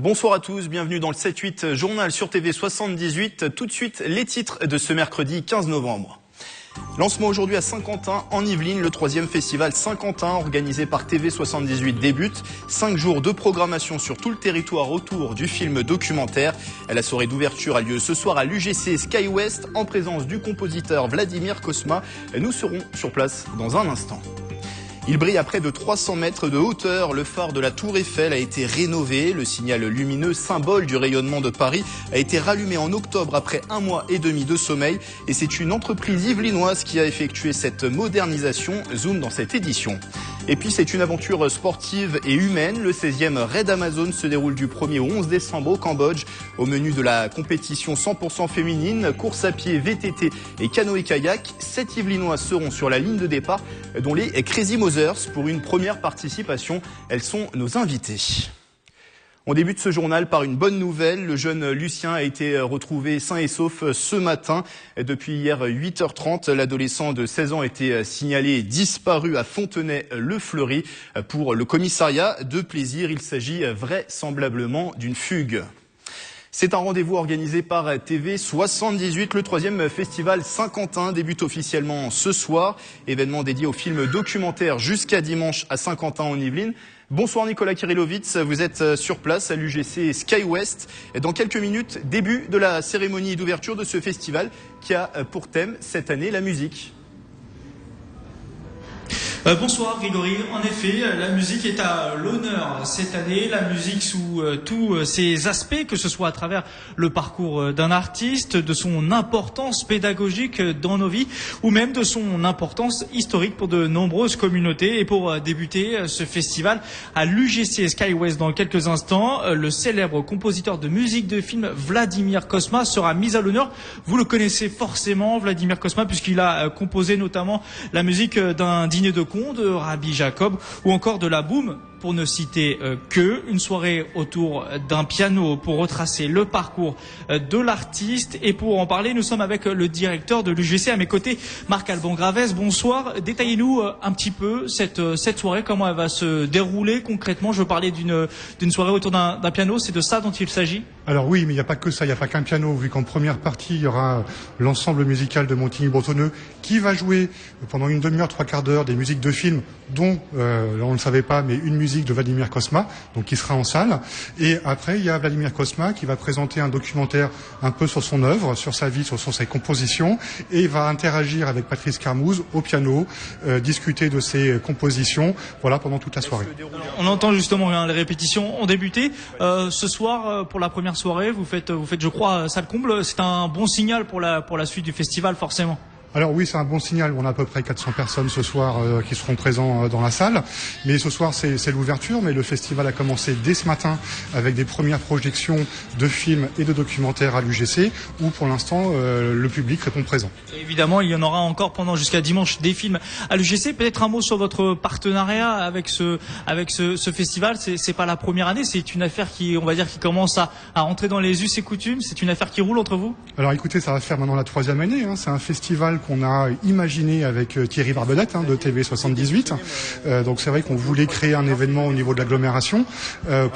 Bonsoir à tous, bienvenue dans le 7-8 journal sur TV 78. Tout de suite, les titres de ce mercredi 15 novembre. Lancement aujourd'hui à Saint-Quentin, en Yvelines, le 3e festival Saint-Quentin organisé par TV 78 débute. 5 jours de programmation sur tout le territoire autour du film documentaire. La soirée d'ouverture a lieu ce soir à l'UGC SkyWest en présence du compositeur Vladimir Cosma. Nous serons sur place dans un instant. Il brille à près de 300 mètres de hauteur. Le phare de la Tour Eiffel a été rénové. Le signal lumineux, symbole du rayonnement de Paris, a été rallumé en octobre après 1 mois et demi de sommeil. Et c'est une entreprise yvelinoise qui a effectué cette modernisation. Zoom dans cette édition. Et puis c'est une aventure sportive et humaine. Le 16e Raid Amazon se déroule du 1er au 11 décembre au Cambodge. Au menu de la compétition 100% féminine, course à pied, VTT et canoë-kayak, 7 Yvelinois seront sur la ligne de départ, dont les Crazy Mothers pour une première participation. Elles sont nos invités. On débute ce journal par une bonne nouvelle. Le jeune Lucien a été retrouvé sain et sauf ce matin. Depuis hier 8h30, l'adolescent de 16 ans était signalé disparu à Fontenay-le-Fleury. Pour le commissariat de Plaisir, il s'agit vraisemblablement d'une fugue. C'est un rendez-vous organisé par TV 78. Le 3e festival Saint-Quentin débute officiellement ce soir. Événement dédié au film documentaire jusqu'à dimanche à Saint-Quentin en Yvelines. Bonsoir Nicolas Kirillovitz, vous êtes sur place à l'UGC SkyWest. Dans quelques minutes, début de la cérémonie d'ouverture de ce festival qui a pour thème cette année la musique. Bonsoir Grégory, en effet la musique est à l'honneur cette année, la musique sous tous ses aspects, que ce soit à travers le parcours d'un artiste, de son importance pédagogique dans nos vies ou même de son importance historique pour de nombreuses communautés. Et pour débuter ce festival à l'UGC SkyWest dans quelques instants, le célèbre compositeur de musique de film Vladimir Cosma sera mis à l'honneur. Vous le connaissez forcément Vladimir Cosma puisqu'il a composé notamment la musique d'un dîner de de Rabbi Jacob ou encore de la Boum, pour ne citer que. Une soirée autour d'un piano pour retracer le parcours de l'artiste. Et pour en parler, nous sommes avec le directeur de l'UGC à mes côtés, Marc-Alban Gravès. Bonsoir, détaillez-nous un petit peu cette soirée, comment elle va se dérouler concrètement. Je parlais d'une soirée autour d'un piano, c'est de ça dont il s'agit? Alors oui, mais il n'y a pas que ça, il n'y a pas qu'un piano, vu qu'en première partie, il y aura l'ensemble musical de Montigny-Bretonneux qui va jouer pendant une demi-heure, 3/4 d'heure des musiques de films, dont, on ne le savait pas, mais une musique de Vladimir Cosma, donc qui sera en salle. Et après, il y a Vladimir Cosma qui va présenter un documentaire un peu sur son œuvre, sur sa vie, sur ses compositions, et va interagir avec Patrice Carmouze au piano, discuter de ses compositions, voilà, pendant toute la soirée. On entend justement les répétitions ont débuté. Ce soir, pour la première soirée, vous faites, je crois, salle comble. C'est un bon signal pour la suite du festival, forcément. Alors oui, c'est un bon signal. On a à peu près 400 personnes ce soir qui seront présents dans la salle. Mais ce soir, c'est l'ouverture. Mais le festival a commencé dès ce matin avec des premières projections de films et de documentaires à l'UGC, où pour l'instant, le public répond présent. Et évidemment, il y en aura encore pendant jusqu'à dimanche des films à l'UGC. Peut-être un mot sur votre partenariat avec ce festival. C'est pas la première année. C'est une affaire qui, on va dire, qui commence à rentrer dans les us et coutumes. C'est une affaire qui roule entre vous? Alors écoutez, ça va faire maintenant la 3e année. C'est un festival qu'on a imaginé avec Thierry Barbelette de TV 78. Donc c'est vrai qu'on voulait créer un événement au niveau de l'agglomération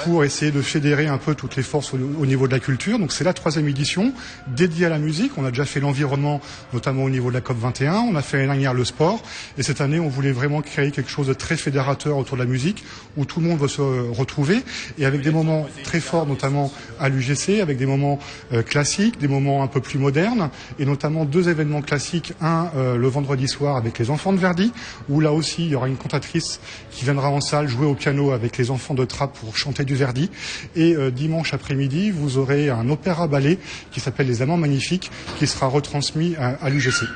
pour essayer de fédérer un peu toutes les forces au niveau de la culture. Donc c'est la 3e édition dédiée à la musique. On a déjà fait l'environnement, notamment au niveau de la COP 21. On a fait l'année dernière le sport. Et cette année, on voulait vraiment créer quelque chose de très fédérateur autour de la musique, où tout le monde va se retrouver, et avec des moments très forts, notamment à l'UGC, avec des moments classiques, des moments un peu plus modernes, et notamment 2 événements classiques. Un, le vendredi soir avec les enfants de Verdi, où là aussi il y aura une cantatrice qui viendra en salle jouer au piano avec les enfants de Trappes pour chanter du Verdi. Et dimanche après-midi, vous aurez un opéra-ballet qui s'appelle Les Amants Magnifiques, qui sera retransmis à l'UGC.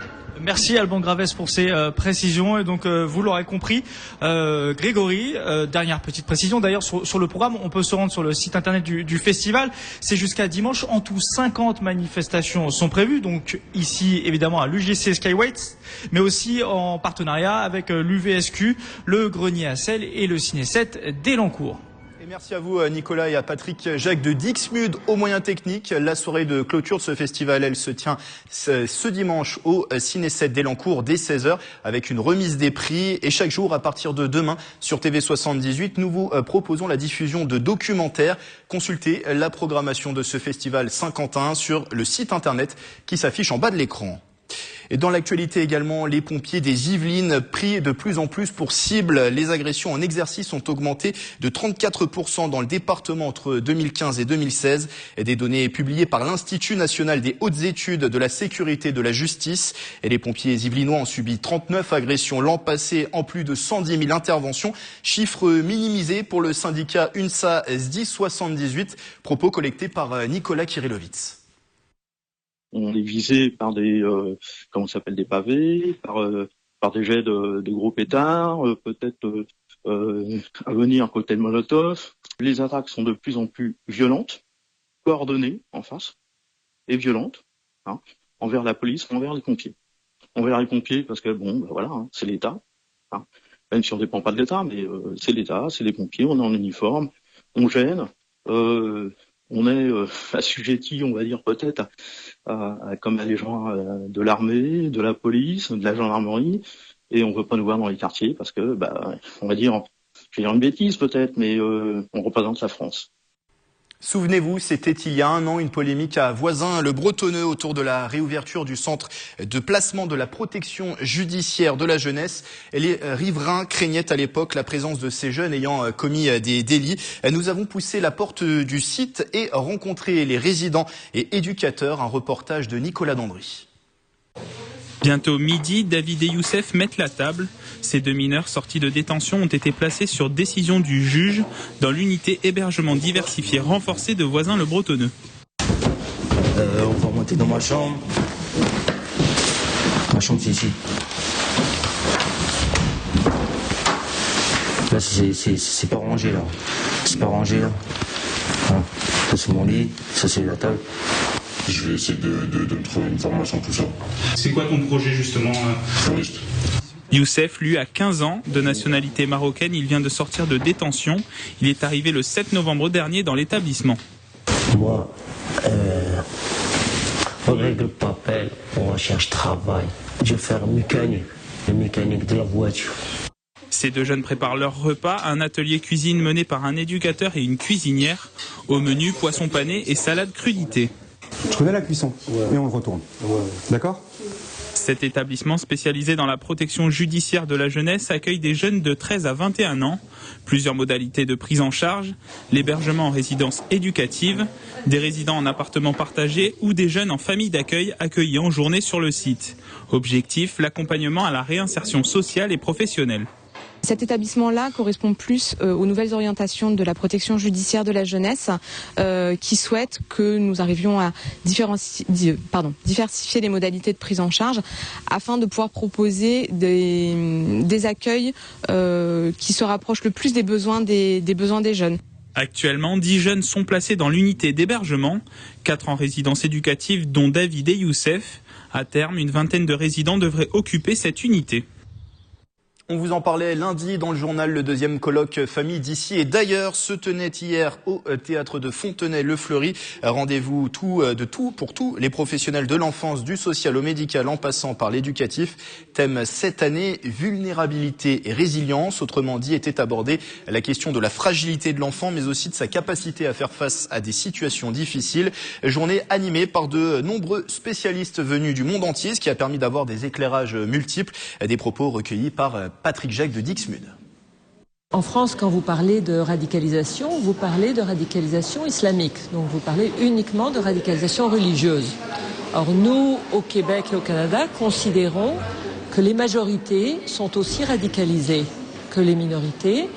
Merci Alban Gravès pour ces précisions. Et donc vous l'aurez compris, Grégory, dernière petite précision d'ailleurs sur le programme, on peut se rendre sur le site internet du festival. C'est jusqu'à dimanche. En tout 50 manifestations sont prévues, donc ici évidemment à l'UGC SkyWest, mais aussi en partenariat avec l'UVSQ, le Grenier à Sel et le Ciné 7 d'Elancourt. Merci à vous Nicolas et à Patrick Jacques de Dixmude aux moyens techniques. La soirée de clôture de ce festival, elle se tient ce dimanche au Ciné 7 d'Elancourt dès 16h avec une remise des prix. Et chaque jour, à partir de demain, sur TV78, nous vous proposons la diffusion de documentaires. Consultez la programmation de ce festival Saint-Quentin sur le site internet qui s'affiche en bas de l'écran. Et dans l'actualité également, les pompiers des Yvelines pris de plus en plus pour cible. Les agressions en exercice ont augmenté de 34% dans le département entre 2015 et 2016. Et des données publiées par l'Institut national des hautes études de la sécurité et de la justice. Et les pompiers yvelinois ont subi 39 agressions l'an passé en plus de 110 000 interventions. Chiffre minimisé pour le syndicat UNSA SDI 78. Propos collectés par Nicolas Kirillovitz. On est visé par des des pavés, par des jets de gros pétards, peut-être à venir cocktail Molotov. Les attaques sont de plus en plus violentes, coordonnées en face et violentes, envers la police, envers les pompiers. Envers les pompiers parce que c'est l'État. Même si on dépend pas de l'État, mais c'est l'État, c'est les pompiers, on est en uniforme, on gêne. On est assujetti, on va dire peut-être, comme à des gens de l'armée, de la police, de la gendarmerie, et on veut pas nous voir dans les quartiers parce que, on va dire, je vais dire une bêtise peut-être, mais on représente la France. Souvenez-vous, c'était il y a un an une polémique à Voisins-le-Bretonneux autour de la réouverture du centre de placement de la protection judiciaire de la jeunesse. Et les riverains craignaient à l'époque la présence de ces jeunes ayant commis des délits. Nous avons poussé la porte du site et rencontré les résidents et éducateurs. Un reportage de Nicolas Dandry. Bientôt midi, David et Youssef mettent la table. Ces deux mineurs sortis de détention ont été placés sur décision du juge dans l'unité hébergement diversifié renforcé de Voisins-le-Bretonneux. On va remonter dans ma chambre. Ma chambre c'est ici. Là c'est pas rangé là. C'est pas rangé là. Ça c'est mon lit, ça c'est la table. Je vais essayer de me trouver une formation, tout ça. C'est quoi ton projet justement Juriste. Youssef, lui, a 15 ans, de nationalité marocaine. Il vient de sortir de détention. Il est arrivé le 7 novembre dernier dans l'établissement. Moi, on règle papel, on recherche travail. Je vais faire le mécanique de la voiture. Ces deux jeunes préparent leur repas, un atelier cuisine mené par un éducateur et une cuisinière. Au menu, poisson pané et salade crudité. Je connais la cuisson, et on le retourne. D'accord ? Cet établissement spécialisé dans la protection judiciaire de la jeunesse accueille des jeunes de 13 à 21 ans. Plusieurs modalités de prise en charge, l'hébergement en résidence éducative, des résidents en appartement partagé ou des jeunes en famille d'accueil accueillis en journée sur le site. Objectif, l'accompagnement à la réinsertion sociale et professionnelle. Cet établissement-là correspond plus aux nouvelles orientations de la protection judiciaire de la jeunesse qui souhaite que nous arrivions à diversifier les modalités de prise en charge afin de pouvoir proposer des accueils qui se rapprochent le plus des besoins des jeunes. Actuellement, 10 jeunes sont placés dans l'unité d'hébergement, 4 en résidence éducative dont David et Youssef. À terme, une vingtaine de résidents devraient occuper cette unité. On vous en parlait lundi dans le journal. Le deuxième colloque famille d'ici et d'ailleurs se tenait hier au théâtre de Fontenay-le-Fleury. Rendez-vous pour tous les professionnels de l'enfance, du social au médical en passant par l'éducatif. Thème cette année, vulnérabilité et résilience. Autrement dit, était abordée la question de la fragilité de l'enfant mais aussi de sa capacité à faire face à des situations difficiles. Journée animée par de nombreux spécialistes venus du monde entier, ce qui a permis d'avoir des éclairages multiples. Des propos recueillis par Patrick Jacques de Dixmude. En France, quand vous parlez de radicalisation, vous parlez de radicalisation islamique. Donc vous parlez uniquement de radicalisation religieuse. Or nous, au Québec et au Canada, considérons que les majorités sont aussi radicalisées que les minorités,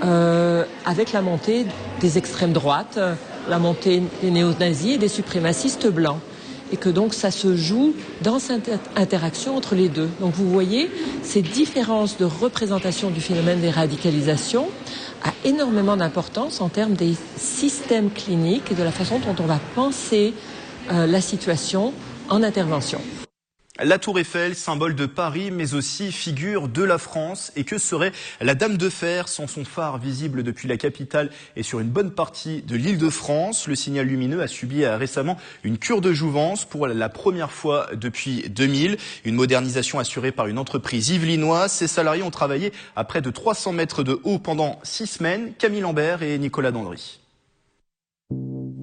avec la montée des extrêmes droites, la montée des néo-nazis et des suprémacistes blancs. Et que donc ça se joue dans cette interaction entre les deux. Donc vous voyez, ces différences de représentation du phénomène des radicalisations a énormément d'importance en termes des systèmes cliniques et de la façon dont on va penser la situation en intervention. La Tour Eiffel, symbole de Paris, mais aussi figure de la France. Et que serait la Dame de Fer sans son phare visible depuis la capitale et sur une bonne partie de l'Île-de-France? Le signal lumineux a subi récemment une cure de jouvence pour la première fois depuis 2000. Une modernisation assurée par une entreprise yvelinoise. Ses salariés ont travaillé à près de 300 mètres de haut pendant 6 semaines. Camille Lambert et Nicolas Dandry.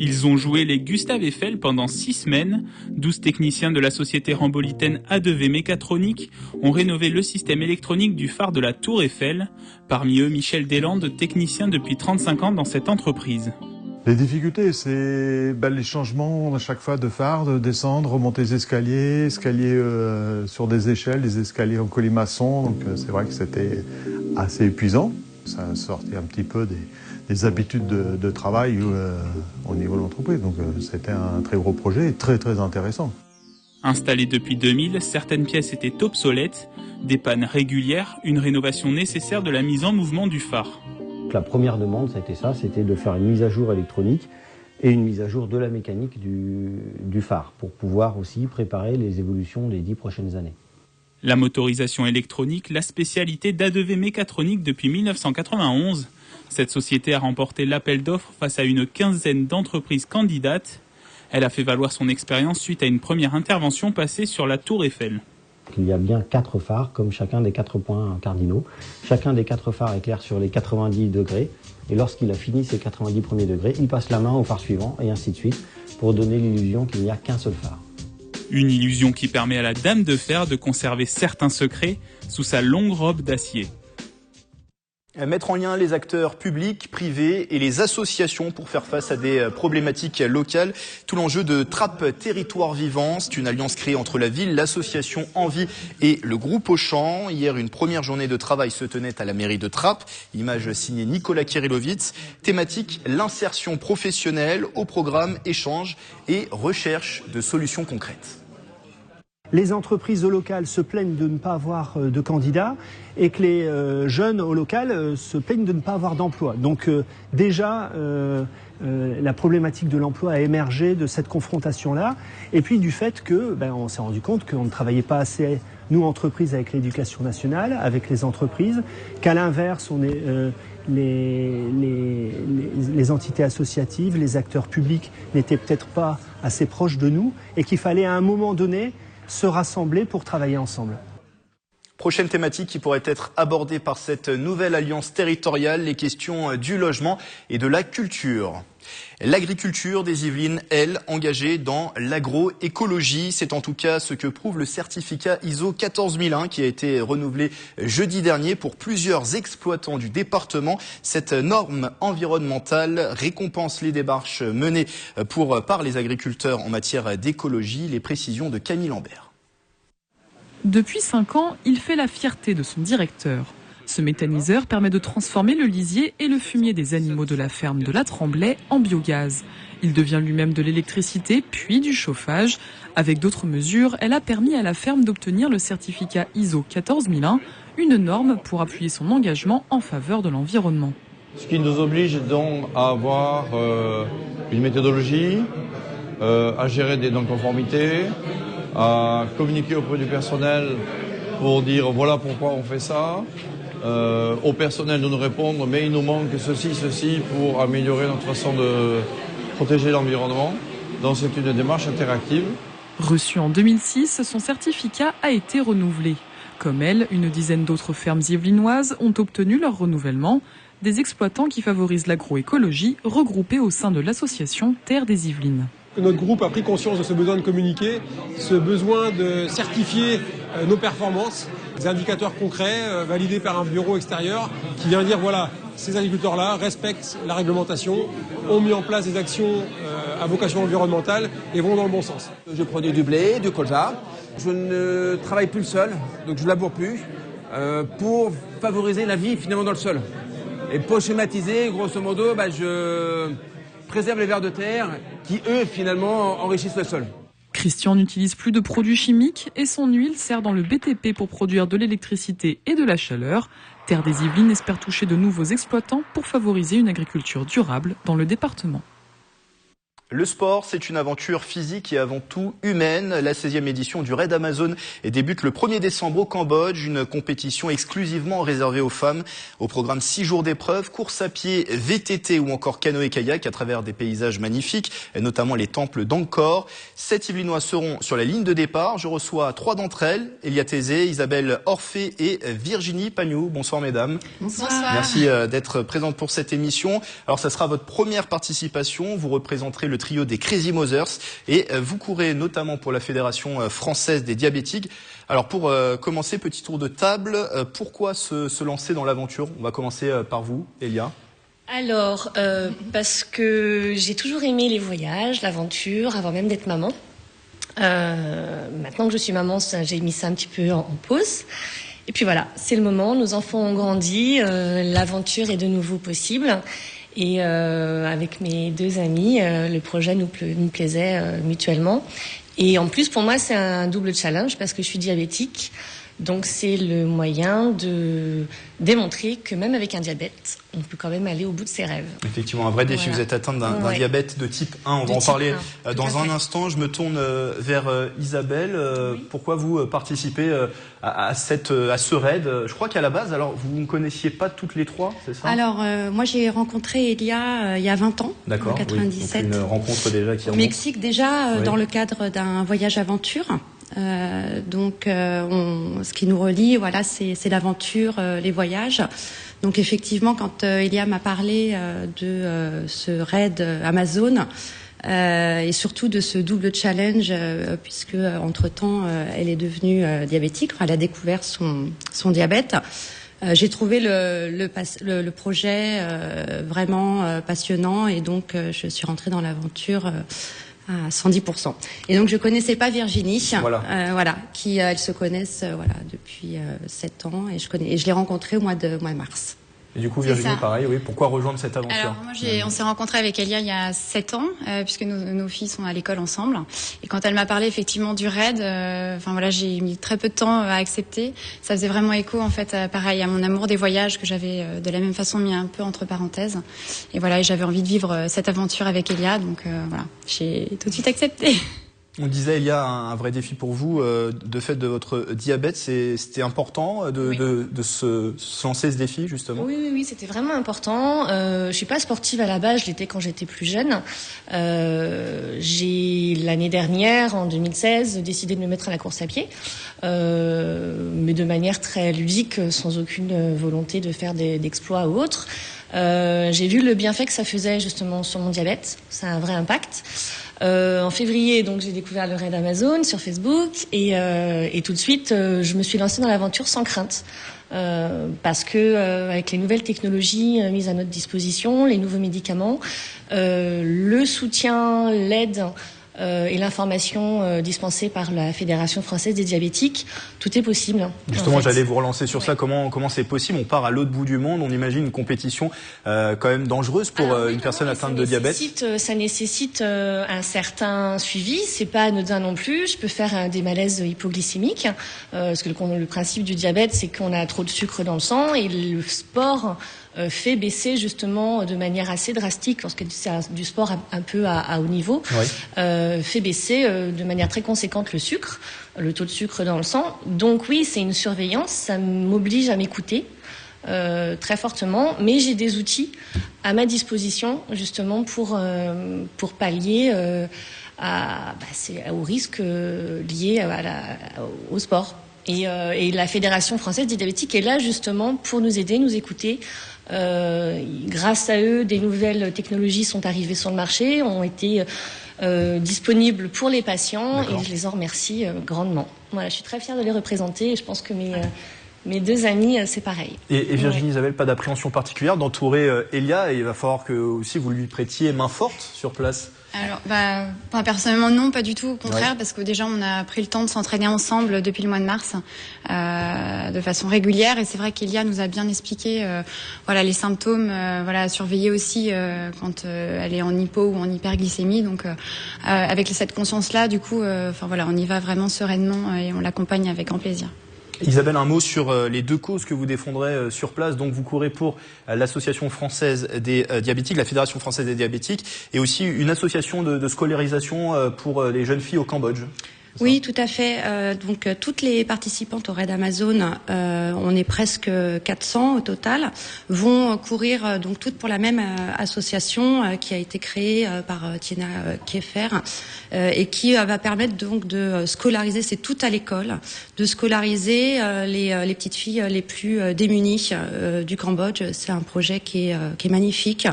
Ils ont joué les Gustave Eiffel pendant 6 semaines. 12 techniciens de la société rambolitaine A2V Mécatronique ont rénové le système électronique du phare de la Tour Eiffel. Parmi eux, Michel Deslandes, technicien depuis 35 ans dans cette entreprise. Les difficultés, c'est les changements à chaque fois de phare, de descendre, remonter les escaliers sur des échelles, des escaliers en colimaçon. Donc c'est vrai que c'était assez épuisant. Ça sortait un petit peu des habitudes de travail au niveau de l'entreprise. Donc c'était un très gros projet et très très intéressant. Installé depuis 2000, certaines pièces étaient obsolètes, des pannes régulières, une rénovation nécessaire de la mise en mouvement du phare. La première demande, c'était de faire une mise à jour électronique et une mise à jour de la mécanique du phare pour pouvoir aussi préparer les évolutions des 10 prochaines années. La motorisation électronique, la spécialité d'A2V Mécatronique depuis 1991. Cette société a remporté l'appel d'offres face à une quinzaine d'entreprises candidates. Elle a fait valoir son expérience suite à une première intervention passée sur la Tour Eiffel. Il y a bien 4 phares, comme chacun des 4 points cardinaux. Chacun des 4 phares éclaire sur les 90 degrés. Et lorsqu'il a fini ses 90 premiers degrés, il passe la main au phare suivant, et ainsi de suite, pour donner l'illusion qu'il n'y a qu'un seul phare. Une illusion qui permet à la Dame de Fer de conserver certains secrets sous sa longue robe d'acier. Mettre en lien les acteurs publics, privés et les associations pour faire face à des problématiques locales. Tout l'enjeu de Trappes Territoires Vivants, c'est une alliance créée entre la ville, l'association Envie et le groupe Auchan. Hier, une première journée de travail se tenait à la mairie de Trappes. Image signée Nicolas Kirillovitz. Thématique, l'insertion professionnelle au programme échange et recherche de solutions concrètes. Les entreprises au local se plaignent de ne pas avoir de candidats et que les jeunes au local se plaignent de ne pas avoir d'emploi. Donc déjà, la problématique de l'emploi a émergé de cette confrontation-là. Et puis du fait que, on s'est rendu compte qu'on ne travaillait pas assez, nous, entreprises, avec l'éducation nationale, avec les entreprises, qu'à l'inverse, on est... Les entités associatives, les acteurs publics n'étaient peut-être pas assez proches de nous et qu'il fallait à un moment donné se rassembler pour travailler ensemble. Prochaine thématique qui pourrait être abordée par cette nouvelle alliance territoriale, les questions du logement et de la culture. L'agriculture des Yvelines, elle, engagée dans l'agroécologie. C'est en tout cas ce que prouve le certificat ISO 14001 qui a été renouvelé jeudi dernier pour plusieurs exploitants du département. Cette norme environnementale récompense les démarches menées par les agriculteurs en matière d'écologie. Les précisions de Camille Lambert. Depuis 5 ans, il fait la fierté de son directeur. Ce méthaniseur permet de transformer le lisier et le fumier des animaux de la ferme de la Tremblay en biogaz. Il devient lui-même de l'électricité, puis du chauffage. Avec d'autres mesures, elle a permis à la ferme d'obtenir le certificat ISO 14001, une norme pour appuyer son engagement en faveur de l'environnement. Ce qui nous oblige donc à avoir une méthodologie, à gérer des non-conformités, à communiquer auprès du personnel pour dire voilà pourquoi on fait ça, au personnel de nous répondre mais il nous manque ceci pour améliorer notre façon de protéger l'environnement. Donc c'est une démarche interactive. Reçu en 2006, son certificat a été renouvelé. Comme elle, une dizaine d'autres fermes yvelinoises ont obtenu leur renouvellement. Des exploitants qui favorisent l'agroécologie regroupés au sein de l'association Terre des Yvelines. Notre groupe a pris conscience de ce besoin de communiquer, ce besoin de certifier nos performances, des indicateurs concrets validés par un bureau extérieur qui vient dire voilà, ces agriculteurs-là respectent la réglementation, ont mis en place des actions à vocation environnementale et vont dans le bon sens. Je produis du blé, du colza. Je ne travaille plus le sol, donc je ne laboure plus, pour favoriser la vie finalement dans le sol. Et pour schématiser, grosso modo, je préserve les vers de terre qui, eux, finalement, enrichissent le sol. Christian n'utilise plus de produits chimiques et son huile sert dans le BTP pour produire de l'électricité et de la chaleur. Terre des Yvelines espère toucher de nouveaux exploitants pour favoriser une agriculture durable dans le département. Le sport, c'est une aventure physique et avant tout humaine. La 16e édition du Raid Amazon débute le 1er décembre au Cambodge, une compétition exclusivement réservée aux femmes. Au programme 6 jours d'épreuves, course à pied, VTT ou encore canoë-kayak à travers des paysages magnifiques, notamment les temples d'Angkor. 7 Yvelinois seront sur la ligne de départ. Je reçois 3 d'entre elles, Elia Thésée, Isabelle Orphée et Virginie Pagnou. Bonsoir mesdames. Bonsoir. Merci d'être présentes pour cette émission. Alors ça sera votre première participation. Vous représenterez le trio des Crazy Mothers et vous courez notamment pour la Fédération française des diabétiques. Alors pour commencer, petit tour de table, pourquoi se lancer dans l'aventure? On va commencer par vous, Elia. Alors, parce que j'ai toujours aimé les voyages, l'aventure, avant même d'être maman. Maintenant que je suis maman, j'ai mis ça un petit peu en pause. Et puis voilà, c'est le moment, nos enfants ont grandi, l'aventure est de nouveau possible. Et avec mes 2 amis, le projet nous plaisait mutuellement. Et en plus, pour moi, c'est un double challenge parce que je suis diabétique. Donc, c'est le moyen de démontrer que même avec un diabète, on peut quand même aller au bout de ses rêves. Effectivement, un vrai défi. Voilà. Vous êtes atteinte d'un diabète de type 1. On va en parler dans un instant. Je me tourne vers Isabelle. Oui. Pourquoi vous participez à ce raid? Je crois qu'à la base, alors vous ne connaissiez pas toutes les 3, c'est ça? Alors, moi, j'ai rencontré Elia il y a 20 ans, en 97. Oui. Donc une rencontre déjà qui remonte. Au Mexique, déjà, dans le cadre d'un voyage aventure. Ce qui nous relie, voilà, c'est l'aventure, les voyages. Donc effectivement, quand Elia m'a parlé de ce raid Amazon et surtout de ce double challenge, puisque entre-temps elle est devenue diabétique, elle a découvert son diabète. J'ai trouvé le projet vraiment passionnant et donc je suis rentrée dans l'aventure à 110%. Et donc je connaissais pas Virginie, qui elles se connaissent depuis 7 ans et je l'ai rencontrée au mois de mars. Et du coup Virginie, pareil, oui. Pourquoi rejoindre cette aventure? Alors moi, on s'est rencontrés avec Elia il y a 7 ans, puisque nos filles sont à l'école ensemble. Et quand elle m'a parlé effectivement du raid, j'ai mis très peu de temps à accepter. Ça faisait vraiment écho en fait, pareil, à mon amour des voyages que j'avais de la même façon mis un peu entre parenthèses. Et voilà, j'avais envie de vivre cette aventure avec Elia, donc j'ai tout de suite accepté. On disait, il y a un vrai défi pour vous, de fait de votre diabète. C'était important de se lancer ce défi, justement? Oui, c'était vraiment important. Je suis pas sportive à la base, je l'étais quand j'étais plus jeune. J'ai, l'année dernière, en 2016, décidé de me mettre à la course à pied, mais de manière très ludique, sans aucune volonté de faire d'exploits ou autre. J'ai vu le bienfait que ça faisait justement sur mon diabète. Ça a un vrai impact. En février, donc, j'ai découvert le raid Amazon sur Facebook et tout de suite, je me suis lancée dans l'aventure sans crainte. Parce que avec les nouvelles technologies mises à notre disposition, les nouveaux médicaments, le soutien, l'aide et l'information dispensée par la Fédération française des diabétiques, tout est possible. Justement, j'allais vous relancer sur ça. Comment c'est possible? On part à l'autre bout du monde, on imagine une compétition quand même dangereuse pour une personne atteinte de diabète. Ça nécessite un certain suivi. C'est pas anodin non plus. Je peux faire des malaises hypoglycémiques, parce que le principe du diabète, c'est qu'on a trop de sucre dans le sang et le sport fait baisser justement de manière assez drastique, lorsque c'est du sport un peu à haut niveau, fait baisser de manière très conséquente le taux de sucre dans le sang. Donc oui, c'est une surveillance, ça m'oblige à m'écouter très fortement, mais j'ai des outils à ma disposition justement pour pallier aux risques liés au sport. Et la Fédération française des diabétiques est là justement pour nous aider, nous écouter. Grâce à eux, des nouvelles technologies sont arrivées sur le marché, ont été disponibles pour les patients. Et je les en remercie grandement. Voilà, je suis très fière de les représenter et je pense que mes 2 amis, c'est pareil. Et Virginie, Isabelle, pas d'appréhension particulière d'entourer Elia, et il va falloir que aussi vous lui prêtiez main forte sur place? Alors, personnellement, non, pas du tout. Au contraire, parce que déjà, on a pris le temps de s'entraîner ensemble depuis le mois de mars, de façon régulière. Et c'est vrai qu'Elia nous a bien expliqué, les symptômes, à surveiller aussi quand elle est en hypo ou en hyperglycémie. Donc, avec cette conscience-là, du coup, on y va vraiment sereinement et on l'accompagne avec grand plaisir. Isabelle, un mot sur les deux causes que vous défendrez sur place. Donc vous courez pour l'association française des diabétiques, la Fédération française des diabétiques, et aussi une association de scolarisation pour les jeunes filles au Cambodge. Oui, tout à fait. Donc toutes les participantes au Raid Amazon, on est presque 400 au total, vont courir donc toutes pour la même association qui a été créée par Tiena Kieffer et qui va permettre donc de scolariser, c'est tout à l'école, de scolariser les petites filles les plus démunies du Cambodge. C'est un projet qui est magnifique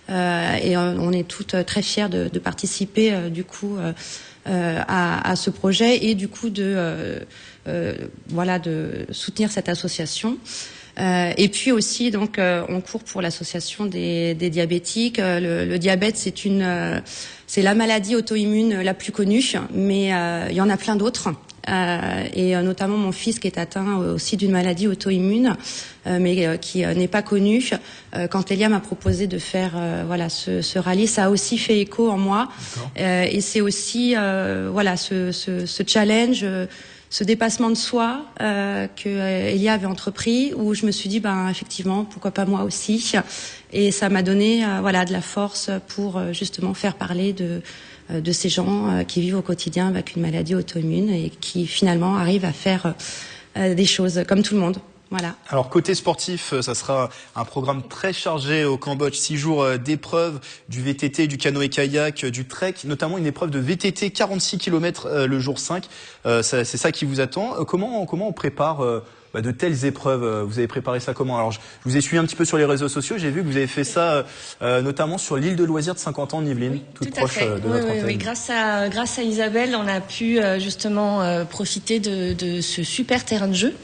et on est toutes très fiers de participer du coup à ce projet et du coup de soutenir cette association. Et puis aussi donc on court pour l'association des diabétiques. Le diabète c'est la maladie auto-immune la plus connue, mais il y en a plein d'autres. Et notamment mon fils qui est atteint aussi d'une maladie auto-immune, mais qui n'est pas connue. Quand Elia m'a proposé de faire ce rallye, ça a aussi fait écho en moi. Et c'est aussi ce challenge, ce dépassement de soi que Elia avait entrepris, où je me suis dit effectivement pourquoi pas moi aussi. Et ça m'a donné de la force pour justement faire parler de ces gens qui vivent au quotidien avec une maladie auto-immune et qui finalement arrivent à faire des choses comme tout le monde. Voilà. Alors côté sportif, ça sera un programme très chargé au Cambodge, 6 jours d'épreuves, du VTT, du canoë-kayak, du trek, notamment une épreuve de VTT 46 km le jour 5. C'est ça qui vous attend. Comment on prépare de telles épreuves? Vous avez préparé ça comment? Alors je vous ai suivi un petit peu sur les réseaux sociaux, j'ai vu que vous avez fait ça notamment sur l'île de loisirs de Saint-Quentin en Yvelines, toute proche de notre antenne. Oui, grâce à Isabelle, on a pu justement profiter de ce super terrain de jeu.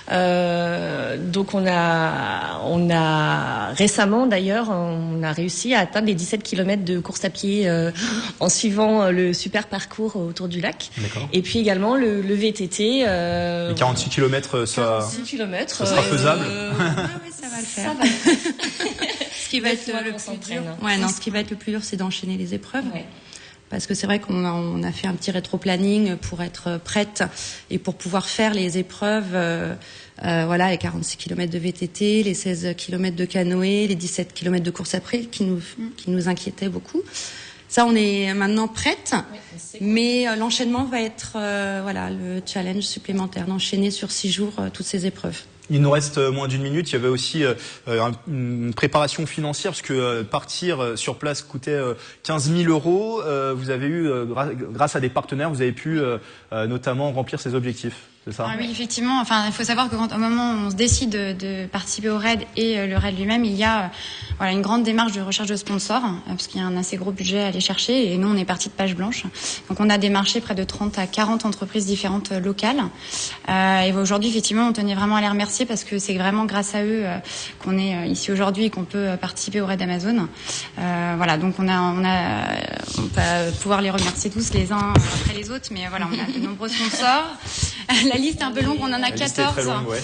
Donc on a récemment d'ailleurs, on a réussi à atteindre les 17 km de course à pied en suivant le super parcours autour du lac. Et puis également le VTT. Les 46 km, ça sera faisable. Oui, ça va le faire. Ce qui va être le plus dur. Ce qui va être le plus dur, c'est d'enchaîner les épreuves. Parce que c'est vrai qu'on a fait un petit rétro-planning pour être prête et pour pouvoir faire les épreuves, les 46 km de VTT, les 16 km de canoë, les 17 km de course à pied qui nous inquiétaient beaucoup. Ça, on est maintenant prête, mais l'enchaînement va être le challenge supplémentaire d'enchaîner sur 6 jours toutes ces épreuves. Il nous reste moins d'une minute. Il y avait aussi une préparation financière parce que partir sur place coûtait 15 000 euros. Vous avez eu, grâce à des partenaires, vous avez pu notamment remplir ces objectifs. C'est ça? Oui, effectivement. Enfin, il faut savoir que au moment où on se décide de participer au raid et le raid lui-même, il y a une grande démarche de recherche de sponsors parce qu'il y a un assez gros budget à aller chercher. Et nous, on est parti de page blanche. Donc, on a démarché près de 30 à 40 entreprises différentes locales. Et aujourd'hui, effectivement, on tenait vraiment à les remercier parce que c'est vraiment grâce à eux qu'on est ici aujourd'hui et qu'on peut participer au raid Amazon. Donc on va pouvoir les remercier tous les uns après les autres, mais on a de nombreux sponsors. La liste est un peu longue, on en a 14. Très longue,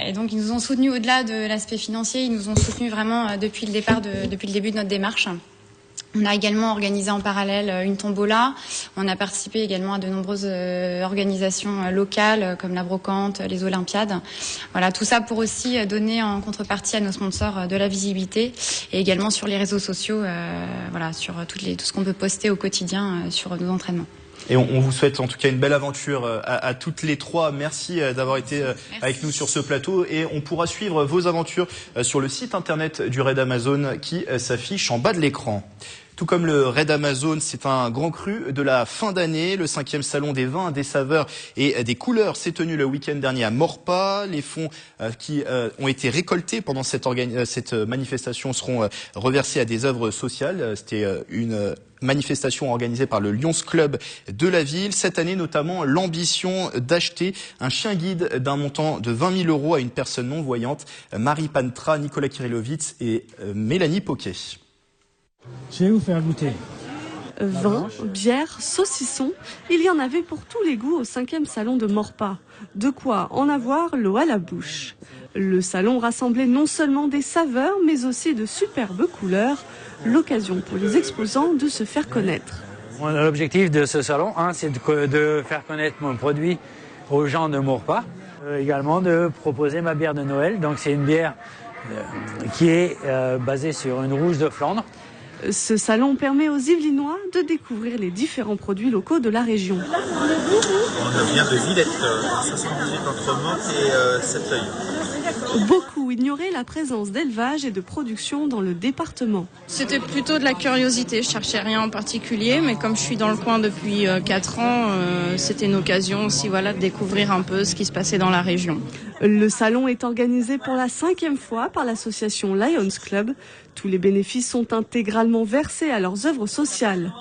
et donc ils nous ont soutenus au-delà de l'aspect financier, ils nous ont soutenus vraiment depuis le début de notre démarche. On a également organisé en parallèle une tombola. On a participé également à de nombreuses organisations locales comme la Brocante, les Olympiades. Tout ça pour aussi donner en contrepartie à nos sponsors de la visibilité et également sur les réseaux sociaux, sur tout ce qu'on peut poster au quotidien sur nos entraînements. Et on vous souhaite en tout cas une belle aventure à toutes les trois. Merci d'avoir été avec nous sur ce plateau et on pourra suivre vos aventures sur le site internet du Raid Amazon qui s'affiche en bas de l'écran. Tout comme le Raid Amazon, c'est un grand cru de la fin d'année. Le 5e salon des vins, des saveurs et des couleurs s'est tenu le week-end dernier à Maurepas. Les fonds qui ont été récoltés pendant cette manifestation seront reversés à des œuvres sociales. C'était une manifestation organisée par le Lions Club de la ville. Cette année, notamment, l'ambition d'acheter un chien guide d'un montant de 20 000 euros à une personne non-voyante. Marie Pantra, Nicolas Kirillovitz et Mélanie Poquet. Je vais vous faire goûter. Vin, bière, saucisson, il y en avait pour tous les goûts au 5e salon de Maurepas. De quoi en avoir l'eau à la bouche. Le salon rassemblait non seulement des saveurs, mais aussi de superbes couleurs. L'occasion pour les exposants de se faire connaître. L'objectif de ce salon, c'est de faire connaître mon produit aux gens ne mourent pas. Également de proposer ma bière de Noël. Donc c'est une bière qui est basée sur une rouge de Flandre. Ce salon permet aux Yvelinois de découvrir les différents produits locaux de la région. On vient de Villette, 78 entre Mantes et Sept-Œil. Beaucoup ignoraient la présence d'élevage et de production dans le département. C'était plutôt de la curiosité, je cherchais rien en particulier, mais comme je suis dans le coin depuis 4 ans, c'était une occasion aussi de découvrir un peu ce qui se passait dans la région. Le salon est organisé pour la 5e fois par l'association Lions Club. Tous les bénéfices sont intégralement versés à leurs œuvres sociales.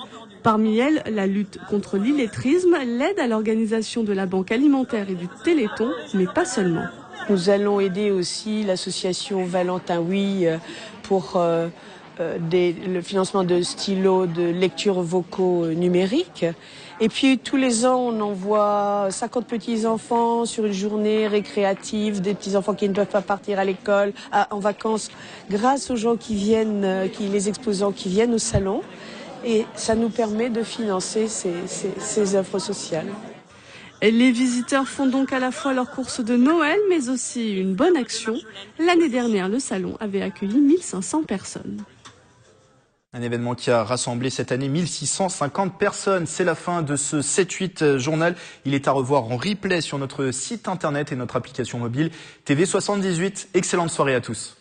Parmi elles, la lutte contre l'illettrisme, l'aide à l'organisation de la banque alimentaire et du Téléthon, mais pas seulement. Nous allons aider aussi l'association Valentin Oui pour le financement de stylos de lecture vocaux numériques. Et puis tous les ans, on envoie 50 petits-enfants sur une journée récréative, des petits-enfants qui ne peuvent pas partir à l'école, en vacances, grâce aux gens qui viennent, les exposants qui viennent au salon. Et ça nous permet de financer ces œuvres sociales. Les visiteurs font donc à la fois leur course de Noël, mais aussi une bonne action. L'année dernière, le salon avait accueilli 1500 personnes. Un événement qui a rassemblé cette année 1650 personnes. C'est la fin de ce 7-8 journal. Il est à revoir en replay sur notre site internet et notre application mobile TV78. Excellente soirée à tous.